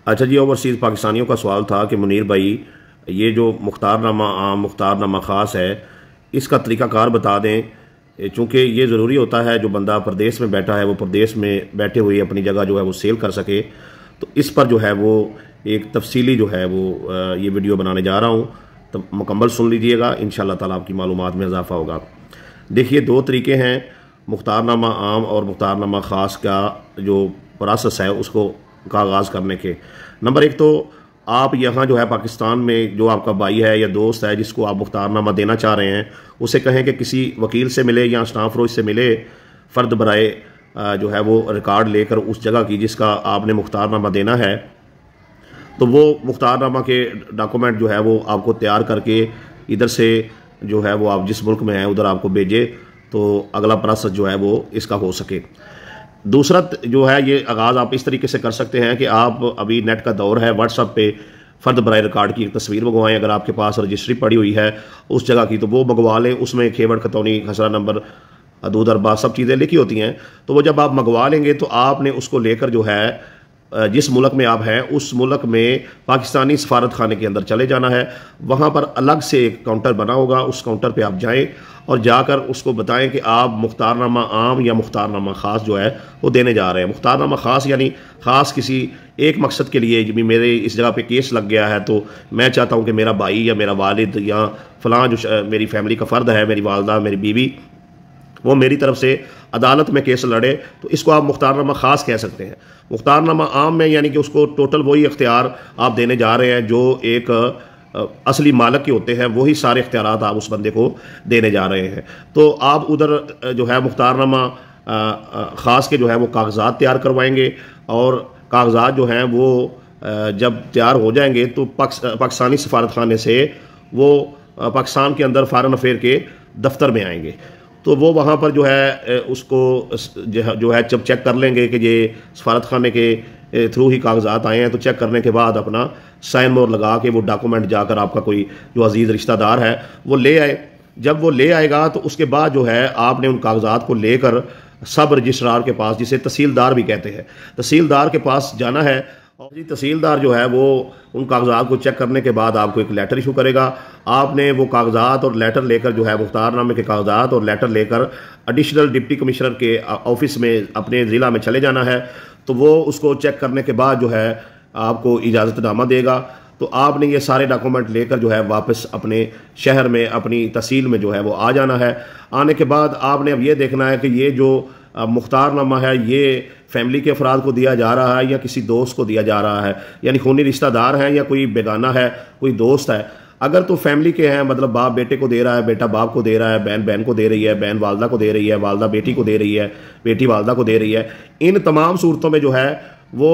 अच्छा जी, ओवरसीज़ पाकिस्तानियों का सवाल था कि मुनीर भाई, ये जो मुख्तारनामा आम मुख्तारनामा ख़ास है, इसका तरीक़ाकार बता दें। चूँकि ये ज़रूरी होता है जो बंदा प्रदेश में बैठा है वो प्रदेश में बैठे हुए अपनी जगह जो है वो सेल कर सके। तो इस पर जो है वो एक तफसीली जो है वो ये वीडियो बनाने जा रहा हूँ, तो मुकम्मल सुन लीजिएगा, इंशाअल्लाह ताला आपकी मालूमात में इजाफ़ा होगा। देखिए, दो तरीके हैं मुख्तारनामा आम और मुख्तारनामा ख़ास का जो प्रोसेस है उसको का आगाज़ करने के। नंबर एक तो आप यहाँ जो है पाकिस्तान में जो आपका भाई है या दोस्त है जिसको आप मुख्तारनामा देना चाह रहे हैं, उसे कहें कि किसी वकील से मिले या स्टाम्प फरोश से मिले, फ़र्द बराए जो है वो रिकॉर्ड लेकर उस जगह की जिसका आपने मुख्तारनामा देना है, तो वो मुख्तारनामा के डॉक्यूमेंट जो है वो आपको तैयार करके इधर से जो है वो आप जिस मुल्क में हैं उधर आपको भेजे, तो अगला प्रोसेस जो है वो इसका हो सके। दूसरा जो है ये आगाज़ आप इस तरीके से कर सकते हैं कि आप अभी नेट का दौर है, व्हाट्सएप पे फ़र्द बराए रिकॉर्ड की एक तस्वीर मंगवाएं। अगर आपके पास रजिस्ट्री पड़ी हुई है उस जगह की तो वो मंगवा लें, उसमें खेवड़ खतौनी खसरा नंबर हदूद अरबा सब चीज़ें लिखी होती हैं। तो वो जब आप मंगवा लेंगे तो आपने उसको लेकर जो है जिस मुल्क में आप हैं उस मुल्क में पाकिस्तानी सफारत खाने के अंदर चले जाना है। वहाँ पर अलग से एक काउंटर बना होगा, उस काउंटर पे आप जाएं और जाकर उसको बताएं कि आप मुख्तारनामा आम या मुख्तारनामा ख़ास जो है वो देने जा रहे हैं। मुख्तारनामा ख़ास यानी ख़ास किसी एक मकसद के लिए, जब मेरे इस जगह पे केस लग गया है तो मैं चाहता हूँ कि मेरा भाई या मेरा वालिद या फ़लाँ जो मेरी फैमिली का फ़र्द है, मेरी वालदा, मेरी बीवी, वो मेरी तरफ से अदालत में केस लड़े, तो इसको आप मुख्तारनामा ख़ास कह सकते हैं। मुख्तारनामा आम में यानी कि उसको टोटल वही इख्तियार आप देने जा रहे हैं जो एक असली मालिक के होते हैं, वही सारे इख्तियारात आप उस बंदे को देने जा रहे हैं। तो आप उधर जो है मुख्तारनामा ख़ास के जो है वो कागज़ात तैयार करवाएंगे और कागज़ात जो हैं वो जब तैयार हो जाएंगे तो पाकिस्तानी सफारत खाने से वो पाकिस्तान के अंदर फ़ॉरेन अफेयर के दफ्तर में आएंगे। तो वो वहाँ पर जो है उसको जो है जब चेक कर लेंगे कि ये सफारत खाने के थ्रू ही कागजात आए हैं, तो चेक करने के बाद अपना साइन मोर लगा के वो डॉक्यूमेंट जाकर आपका कोई जो अजीज़ रिश्तेदार है वो ले आए। जब वो ले आएगा तो उसके बाद जो है आपने उन कागजात को लेकर सब रजिस्ट्रार के पास, जिसे तहसीलदार भी कहते हैं, तहसीलदार के पास जाना है। और जी तहसीलदार जो है वो उन कागजात को चेक करने के बाद आपको एक लेटर इशू करेगा। आपने वो कागजात और लेटर लेकर जो है मुख्तारनामे के कागजात और लेटर लेकर एडिशनल डिप्टी कमिश्नर के ऑफिस में अपने ज़िला में चले जाना है। तो वो उसको चेक करने के बाद जो है आपको इजाज़तनामा देगा। तो आपने ये सारे डॉक्यूमेंट लेकर जो है वापस अपने शहर में, अपनी तहसील में जो है वो आ जाना है। आने के बाद आपने अब ये देखना है कि ये जो मुख्तारनामा है ये फैमिली के अफराद को दिया जा रहा है या किसी दोस्त को दिया जा रहा है, यानी खूनी रिश्तेदार हैं या कोई बेगाना है, कोई दोस्त है। अगर तो फैमिली के हैं, मतलब बाप बेटे को दे रहा है, बेटा बाप को दे रहा है, बहन बहन को दे रही है, बहन वालदा को दे रही है, वालदा बेटी को दे रही है, बेटी वालदा को दे रही है, इन तमाम सूरतों में जो है वो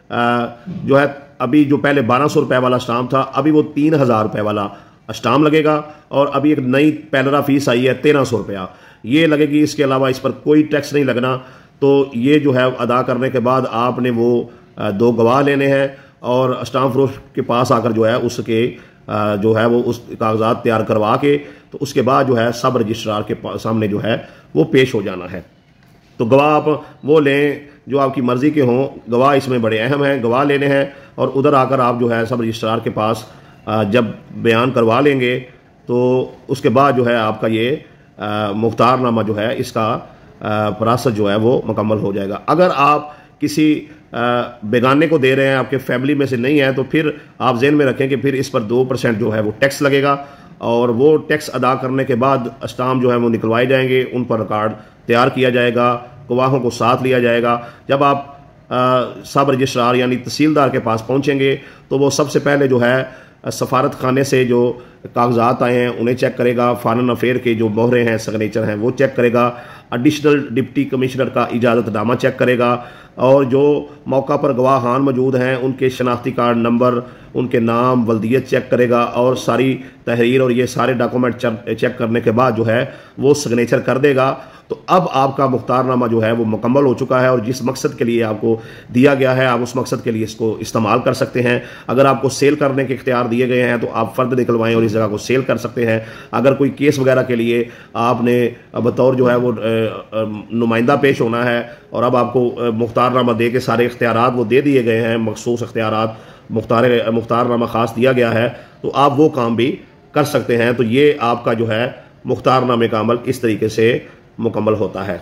जो है अभी जो पहले 1200 रुपये वाला स्टाम्प था, अभी वो 3000 रुपये वाला स्टाम्प लगेगा। और अभी एक नई पैलरा फीस आई है 1300 रुपया, ये लगेगी। इसके अलावा इस पर कोई टैक्स नहीं लगना। तो ये जो है अदा करने के बाद आपने वो 2 गवाह लेने हैं और स्टाम्प फरोश के पास आकर जो है उसके जो है वो उस कागजात तैयार करवा के, तो उसके बाद जो है सब रजिस्ट्रार के सामने जो है वो पेश हो जाना है। तो गवाह आप वो लें जो आपकी मर्ज़ी के हों, गवाह इसमें बड़े अहम हैं, गवाह लेने हैं। और उधर आकर आप जो है सब रजिस्ट्रार के पास जब बयान करवा लेंगे तो उसके बाद जो है आपका ये मुख्तारनामा जो है इसका प्रोसेस जो है वो मुकम्मल हो जाएगा। अगर आप किसी बेगाने को दे रहे हैं, आपके फैमिली में से नहीं है, तो फिर आप ज़हन में रखें कि फिर इस पर 2% जो है वो टैक्स लगेगा। और वो टैक्स अदा करने के बाद स्टाम्प जो है वो निकलवाए जाएंगे, उन पर रिकॉर्ड तैयार किया जाएगा, गवाहों को साथ लिया जाएगा। जब आप सब रजिस्ट्रार यानी तहसीलदार के पास पहुंचेंगे तो वो सबसे पहले जो है सफारत खाने से जो कागजात आए हैं उन्हें चेक करेगा, फॉरेन अफेयर के जो मोहरे हैं, सिग्नेचर हैं, वो चेक करेगा, एडिशनल डिप्टी कमिश्नर का इजाज़तनामा चेक करेगा, और जो मौका पर गवाहान मौजूद हैं उनके शनाख्ती कार्ड नंबर, उनके नाम, वल्दियत चेक करेगा और सारी तहरीर और ये सारे डॉक्यूमेंट चेक करने के बाद जो है वो सिग्नेचर कर देगा। तो अब आपका मुख्तारनामा जो है वो मुकम्मल हो चुका है और जिस मकसद के लिए आपको दिया गया है आप उस मकसद के लिए इसको इस्तेमाल कर सकते हैं। अगर आपको सेल करने के इख्तियार दिए गए हैं तो आप फ़र्द निकलवाएं और इस जगह को सेल कर सकते हैं। अगर कोई केस वगैरह के लिए आपने बतौर जो है वो नुमाइंदा पेश होना है और अब आपको मुख्तारनामा दे के सारे इख्तियारात वो दे दिए गए हैं, मखसूस इख्तियारात मुख्तारनामा ख़ास दिया गया है, तो आप वो काम भी कर सकते हैं। तो ये आपका जो है मुख्तारनामे का अमल इस तरीके से मुकम्मल होता है।